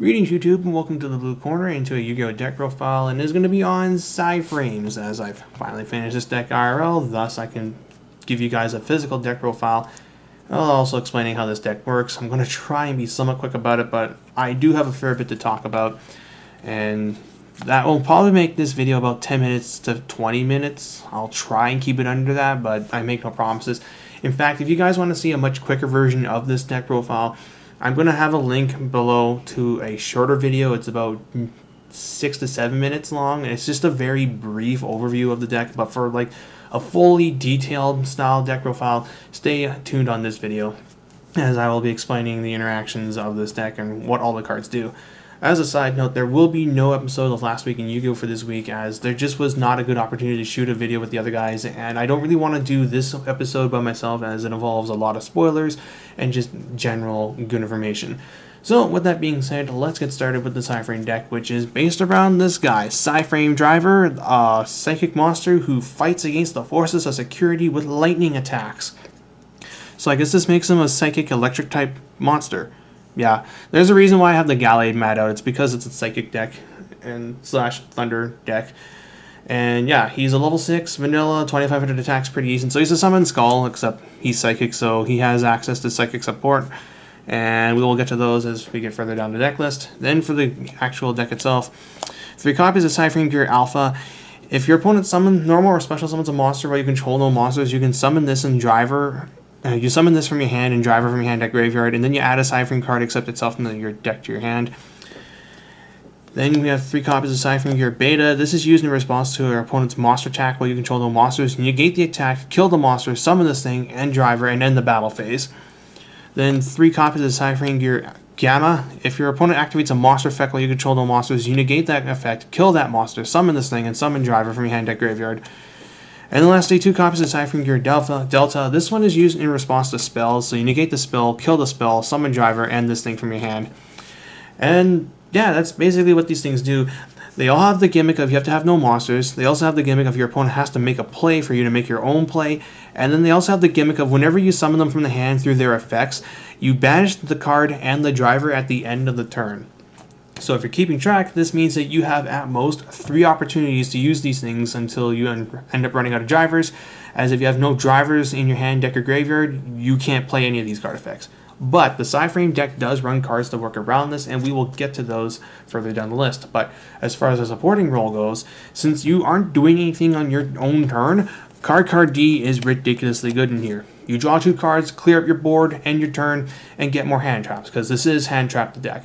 Greetings YouTube and welcome to the Blue Corner into a Yu-Gi-Oh! Deck profile, and it's going to be on PSY-Frames as I've finally finished this deck IRL, thus I can give you guys a physical deck profile. Also explaining how this deck works. I'm going to try and be somewhat quick about it, but I do have a fair bit to talk about, and that will probably make this video about 10 minutes to 20 minutes. I'll try and keep it under that, but I make no promises. In fact, if you guys want to see a much quicker version of this deck profile, I'm going to have a link below to a shorter video. It's about 6 to 7 minutes long, and it's just a very brief overview of the deck, but for like a fully detailed style deck profile, stay tuned on this video, as I will be explaining the interactions of this deck and what all the cards do. As a side note, there will be no episode of Last Week in Yu-Gi-Oh! For this week, as there just was not a good opportunity to shoot a video with the other guys, and I don't really want to do this episode by myself as it involves a lot of spoilers and just general good information. So with that being said, let's get started with the PSY-Frame deck, which is based around this guy, PSY-Frame Driver, a psychic monster who fights against the forces of security with lightning attacks. So I guess this makes him a psychic electric type monster. Yeah, there's a reason why I have the Gallade mat out. It's because it's a psychic deck and slash thunder deck. And yeah, he's a level 6 vanilla, 2500 attacks, pretty decent. So he's a summon skull, except he's psychic, so he has access to psychic support. And we will get to those as we get further down the deck list. Then for the actual deck itself, 3 copies of PSY-Frame Gear Alpha. If your opponent summons normal or special summons a monster while you control no monsters, you can summon this in Driver. You summon this from your hand and Driver from your hand deck graveyard, and then you add a PSY-Frame card except itself from your deck to your hand. Then we have 3 copies of PSY-Frame Gear Beta. This is used in response to your opponent's monster attack while you control no monsters. Negate the attack, kill the monster, summon this thing and Driver, and end the battle phase. Then 3 copies of PSY-Frame Gear Gamma. If your opponent activates a monster effect while you control no monsters, you negate that effect, kill that monster, summon this thing, and summon Driver from your hand deck graveyard. And then lastly, 2 copies of PSY-Frame Gear Delta. This one is used in response to spells, so you negate the spell, kill the spell, summon Driver, and this thing from your hand. And yeah, that's basically what these things do. They all have the gimmick of you have to have no monsters. They also have the gimmick of your opponent has to make a play for you to make your own play. And then they also have the gimmick of whenever you summon them from the hand through their effects, you banish the card and the Driver at the end of the turn. So if you're keeping track, this means that you have at most 3 opportunities to use these things until you end up running out of drivers, as if you have no drivers in your hand, deck, or graveyard, you can't play any of these card effects. But the PSY-Frame deck does run cards to work around this, and we will get to those further down the list. But as far as the supporting role goes, since you aren't doing anything on your own turn, Card D is ridiculously good in here. You draw 2 cards, clear up your board, end your turn, and get more hand traps, because this is hand trapped deck.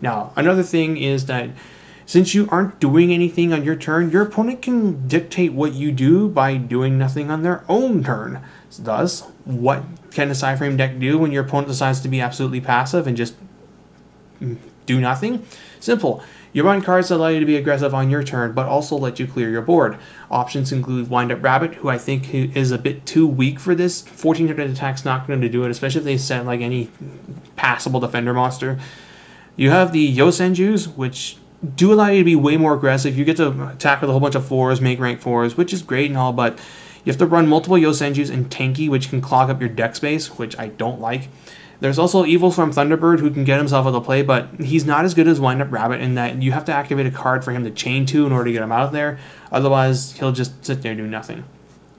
Now, another thing is that since you aren't doing anything on your turn, your opponent can dictate what you do by doing nothing on their own turn. Thus, what can a PSY-Frame deck do when your opponent decides to be absolutely passive and just do nothing? Simple. You run cards that allow you to be aggressive on your turn, but also let you clear your board. Options include Wind Up Rabbit, who I think is a bit too weak for this. 1400 attack's not going to do it, especially if they set like any passable defender monster. You have the Yosenjus, which do allow you to be way more aggressive. You get to attack with a whole bunch of 4s, make rank 4s, which is great and all, but you have to run multiple Yosenjus and Tanky, which can clog up your deck space, which I don't like. There's also Evil from Thunderbird, who can get himself out of play, but he's not as good as Wind Up Rabbit in that you have to activate a card for him to chain to in order to get him out of there. Otherwise, he'll just sit there and do nothing.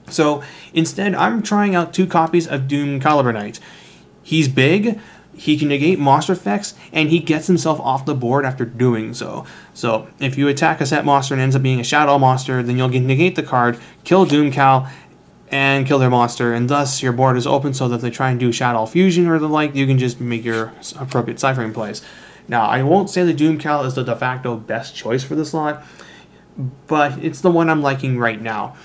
So instead, I'm trying out 2 copies of Doom Caliber Knight. He's big, he can negate monster effects, and he gets himself off the board after doing so. So if you attack a set monster and ends up being a shadow monster, then you'll negate the card, kill Doom Cal, and kill their monster, and thus your board is open so that if they try and do Shadow Fusion or the like, you can just make your appropriate PSY-Frame plays. Now, I won't say the Doom Cal is the de facto best choice for this lot, but it's the one I'm liking right now.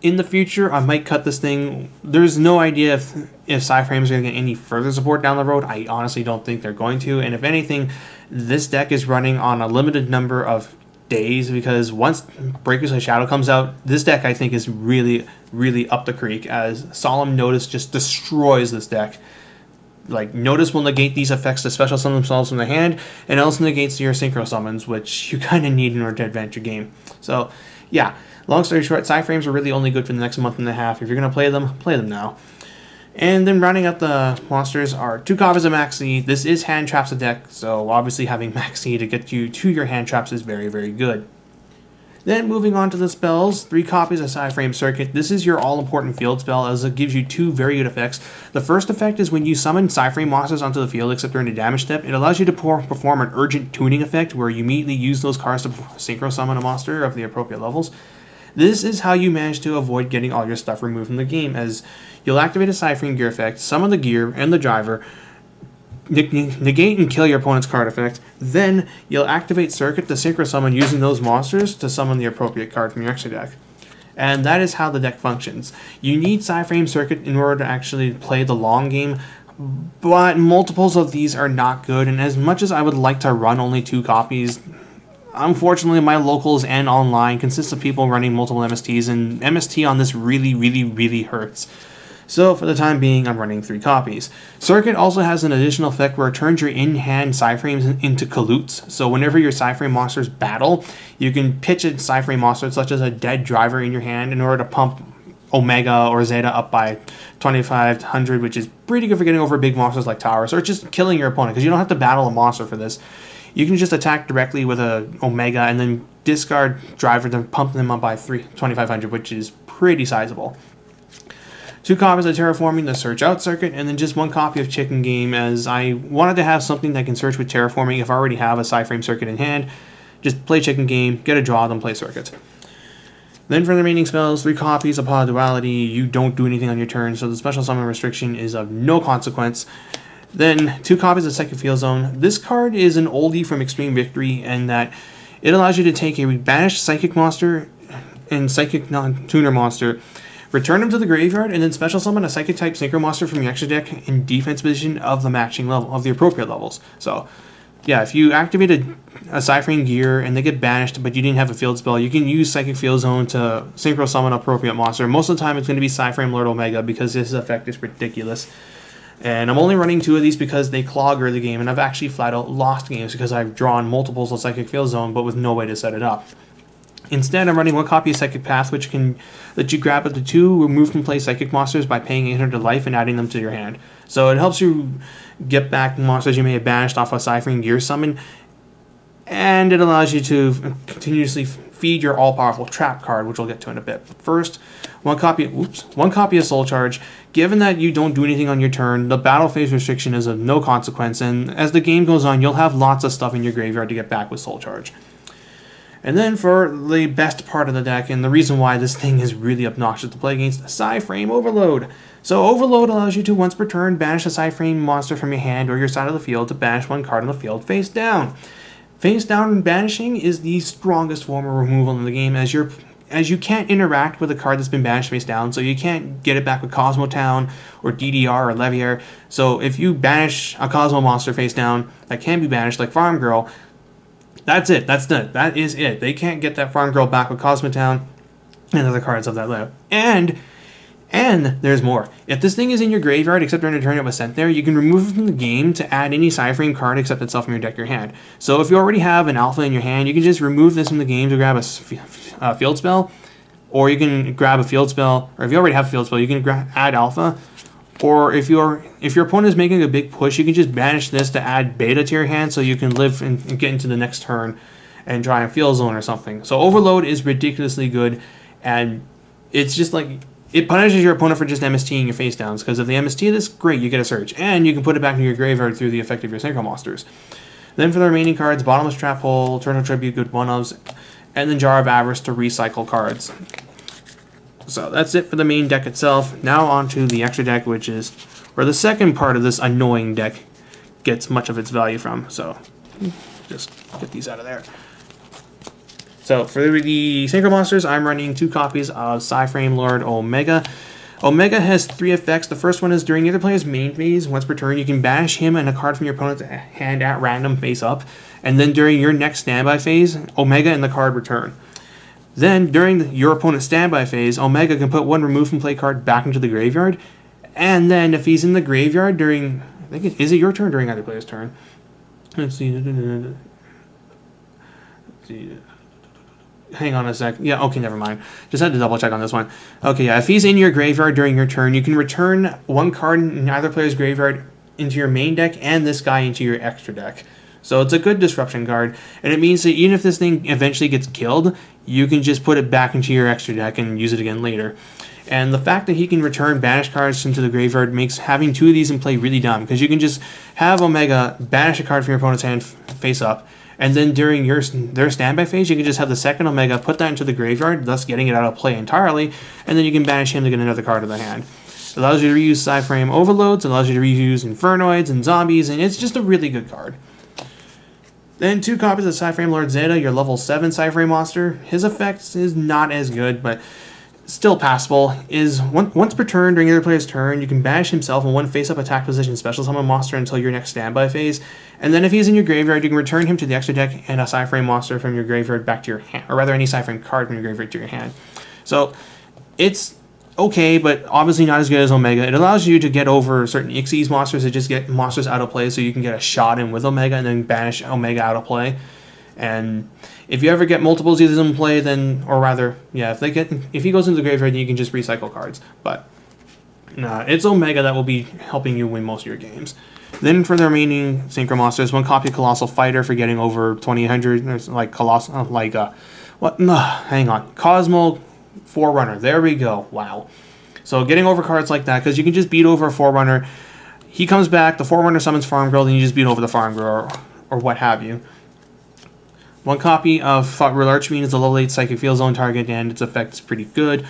In the future, I might cut this thing. There's no idea if PSY-Frame is going to get any further support down the road. I honestly don't think they're going to, and if anything, this deck is running on a limited number of days, because once Breakers of Shadow comes out, this deck I think is really, really up the creek, as Solemn Notice just destroys this deck. Like, Notice will negate these effects to special summon themselves from the hand, and else negates your synchro summons, which you kind of need in order to advance your game. So, yeah, long story short, PSY-Frames are really only good for the next month and a half. If you're going to play them now. And then rounding out the monsters are 2 copies of Max C. This is hand traps a deck, so obviously having Max C to get you to your hand traps is very, very good. Then moving on to the spells, 3 copies of PSY-Frames Circuit. This is your all-important field spell as it gives you 2 very good effects. The first effect is when you summon PSY-Frame monsters onto the field except during the damage step, it allows you to perform an urgent tuning effect where you immediately use those cards to synchro summon a monster of the appropriate levels. This is how you manage to avoid getting all your stuff removed from the game, as you'll activate a PSY-Frame gear effect, summon the gear and the driver, negate and kill your opponent's card effect, then you'll activate Circuit to synchro summon using those monsters to summon the appropriate card from your extra deck. And that is how the deck functions. You need PSY-Frame Circuit in order to actually play the long game, but multiples of these are not good, and as much as I would like to run only 2 copies, unfortunately my locals and online consists of people running multiple MSTs, and MST on this really hurts. So for the time being, I'm running 3 copies. Circuit also has an additional effect where it turns your in-hand PSY-Frames into Kaloots. So whenever your PSY-Frame monsters battle, you can pitch a PSY-Frame monster such as a dead driver in your hand in order to pump Omega or Zeta up by 2500, which is pretty good for getting over big monsters like towers, or just killing your opponent, because you don't have to battle a monster for this. You can just attack directly with a Omega and then discard driver to pump them up by 2500, which is pretty sizable. 2 copies of Terraforming the Search Out Circuit, and then just 1 copy of Chicken Game, as I wanted to have something that can search with Terraforming if I already have a PSY-Frame Circuit in hand. Just play Chicken Game, get a draw, then play Circuit. Then for the remaining spells, 3 copies of Pod Duality. You don't do anything on your turn, so the special summon restriction is of no consequence. Then 2 copies of Psychic Field Zone. This card is an oldie from Extreme Victory, and that it allows you to take a banished Psychic monster and Psychic non-tuner monster, return them to the graveyard, and then special summon a Psychic type Synchro monster from your extra deck in defense position of the matching level, of the appropriate levels. So, yeah, if you activate a PSY-Frame gear and they get banished, but you didn't have a field spell, you can use Psychic Field Zone to Synchro summon an appropriate monster. Most of the time, it's going to be PSY-Frame Lord Omega because this effect is ridiculous. And I'm only running 2 of these because they clog early game, and I've actually flat out lost games because I've drawn multiples of Psychic Field Zone, but with no way to set it up. Instead, I'm running 1 copy of Psychic Path, which can let you grab up to 2 remove from play Psychic monsters by paying 800 to life and adding them to your hand. So it helps you get back monsters you may have banished off a PSY-Frame gear summon, and it allows you to continuously feed your all-powerful trap card, which we'll get to in a bit. But first, 1 copy of Soul Charge. Given that you don't do anything on your turn, the battle phase restriction is of no consequence, and as the game goes on, you'll have lots of stuff in your graveyard to get back with Soul Charge. And then for the best part of the deck, and the reason why this thing is really obnoxious to play against, PSY-Frame Overload. So Overload allows you to once per turn banish a PSY-Frame monster from your hand or your side of the field to banish 1 card on the field face down. Face down banishing is the strongest form of removal in the game, as you can't interact with a card that's been banished face down, so you can't get it back with Cosmo Town or DDR or Levier. So if you banish a Cosmo monster face down that can be banished, like Farm Girl, that's it. That is it. They can't get that Farm Girl back with Cosmo Town and other cards of that level. And there's more. If this thing is in your graveyard, except during a turn it was sent there, you can remove it from the game to add any PSY-Frame card except itself from your deck or your hand. So if you already have an Alpha in your hand, you can just remove this from the game to grab a field spell, or you can grab a field spell, or if you already have a field spell, you can add Alpha. Or if your opponent is making a big push, you can just banish this to add Beta to your hand so you can live and get into the next turn and try a field zone or something. So Overload is ridiculously good, and it's just like, it punishes your opponent for just MSTing your face downs, because if they MST this, great, you get a search, and you can put it back into your graveyard through the effect of your Synchro monsters. Then for the remaining cards, Bottomless Trap Hole, Eternal Tribute, Good One-Ofs, and then Jar of Avarice to recycle cards. So that's it for the main deck itself. Now on to the extra deck, which is where the second part of this annoying deck gets much of its value from. So just get these out of there. So for the Synchro monsters, I'm running 2 copies of PSY-Frame Lord Omega. Omega has 3 effects. The first one is during either player's main phase, once per turn, you can banish him and a card from your opponent's hand at random face up. And then during your next standby phase, Omega and the card return. Then, during your opponent's standby phase, Omega can put 1 remove from play card back into the graveyard. And then, if he's in the graveyard during... is it your turn during either player's turn? Let's see. hang on a sec. Yeah, okay, never mind. Just had to double check on this one. Okay, yeah, if he's in your graveyard during your turn, you can return one card in either player's graveyard into your main deck and this guy into your extra deck. So it's a good disruption card, and it means that even if this thing eventually gets killed, you can just put it back into your extra deck and use it again later. And the fact that he can return banished cards into the graveyard makes having two of these in play really dumb, because you can just have Omega banish a card from your opponent's hand face up, and then during their standby phase, you can just have the second Omega put that into the graveyard, thus getting it out of play entirely, and then you can banish him to get another card in the hand. It allows you to reuse PSY-Frame overloads, it allows you to reuse Infernoids and zombies, and it's just a really good card. Then 2 copies of PSY-Frame Lord Zeta, your level 7 PSY-Frame monster. His effects is not as good, but still passable. Is once per turn during either player's turn, you can banish himself in one face-up attack position special summon monster until your next standby phase. And then if he's in your graveyard, you can return him to the extra deck and a PSY-Frame monster from your graveyard back to your hand, or rather any PSY-Frame card from your graveyard to your hand. So it's okay, but obviously not as good as Omega. It allows you to get over certain Xyz monsters that just get monsters out of play, so you can get a shot in with Omega and then banish Omega out of play. And if you ever get multiple Z's in play, then, or rather, yeah, if he goes into the graveyard, then you can just recycle cards. But nah, it's Omega that will be helping you win most of your games. Then for the remaining Synchro monsters, 1 copy of Colossal Fighter for getting over 2800. There's like Colossal, hang on, Cosmo Forerunner. There we go. Wow. So getting over cards like that, because you can just beat over a Forerunner. He comes back, the Forerunner summons Farm Girl, then you just beat over the Farm Girl, or what have you. 1 copy of Thought Real Archfiend is a level 8 Psychic Field Zone target, and its effect is pretty good.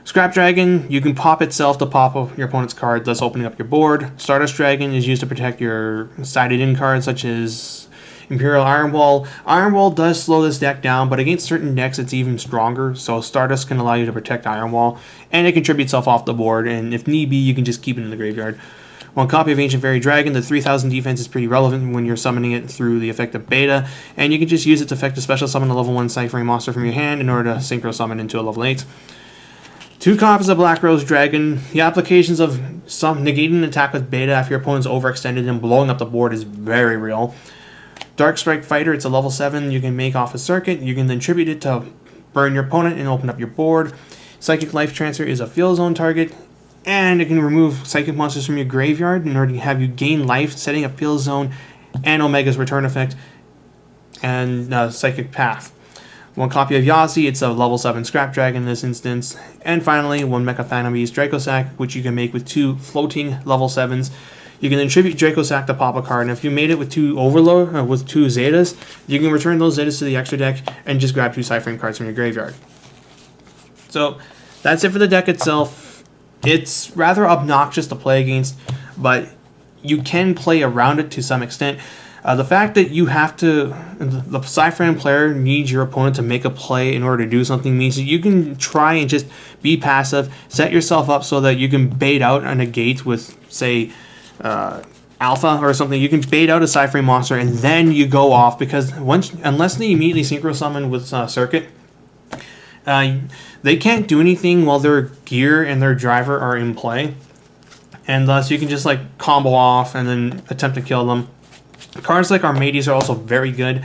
Scrap Dragon, you can pop itself to pop up your opponent's card, thus opening up your board. Stardust Dragon is used to protect your sided-in cards, such as Imperial Iron Wall. Iron Wall does slow this deck down, but against certain decks it's even stronger, so Stardust can allow you to protect Iron Wall, and it contributes itself off the board, and if need be, you can just keep it in the graveyard. 1 copy of Ancient Fairy Dragon, the 3000 defense is pretty relevant when you're summoning it through the effect of Beta, and you can just use it to effect a special summon a level 1 PSY-Frame monster from your hand in order to synchro summon into a level 8. 2 copies of Black Rose Dragon. The applications of negating an attack with Beta after your opponent's overextended and blowing up the board is very real. Dark Strike Fighter, it's a level 7 you can make off a circuit. You can then tribute it to burn your opponent and open up your board. Psychic Life Transfer is a field zone target, and it can remove psychic monsters from your graveyard in order to have you gain life, setting a field zone, and Omega's return effect, and Psychic Path. 1 copy of Yasi, it's a level 7 Scrap Dragon in this instance. And finally, 1 Mecha Phantom Beast Dracosac, which you can make with 2 floating level 7s. You can then tribute Dracosac to pop a card, and if you made it with 2 Overload, with 2 Zetas, you can return those Zetas to the extra deck and just grab 2 PSY-Frame cards from your graveyard. So that's it for the deck itself. It's rather obnoxious to play against, but you can play around it to some extent. The fact that you have to, the PSY-Frame player needs your opponent to make a play in order to do something means that you can try and just be passive, set yourself up so that you can bait out a negate with, say, Alpha or something. You can bait out a PSY-Frame monster and then you go off, because unless they immediately synchro summon with Circuit, they can't do anything while their gear and their driver are in play, and thus you can just like combo off and then attempt to kill them. Cards like Armades are also very good,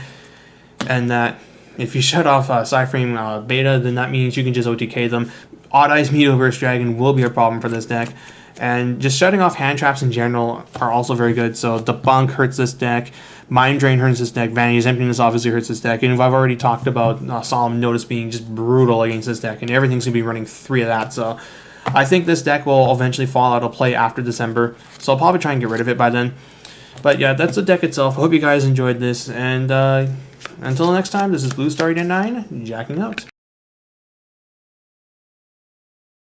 and that if you shut off PSY-Frame Beta, then that means you can just OTK them. Odd Eyes Meteorburst Dragon will be a problem for this deck, and just shutting off hand traps in general are also very good. So Debunk hurts this deck, Mind Drain hurts this deck, Vanity's Emptiness obviously hurts this deck, and I've already talked about Solemn Notice being just brutal against this deck, and everything's going to be running 3 of that, so I think this deck will eventually fall out of play after December, so I'll probably try and get rid of it by then. But yeah, that's the deck itself. I hope you guys enjoyed this, and until next time, this is Blue Star 89, jacking out.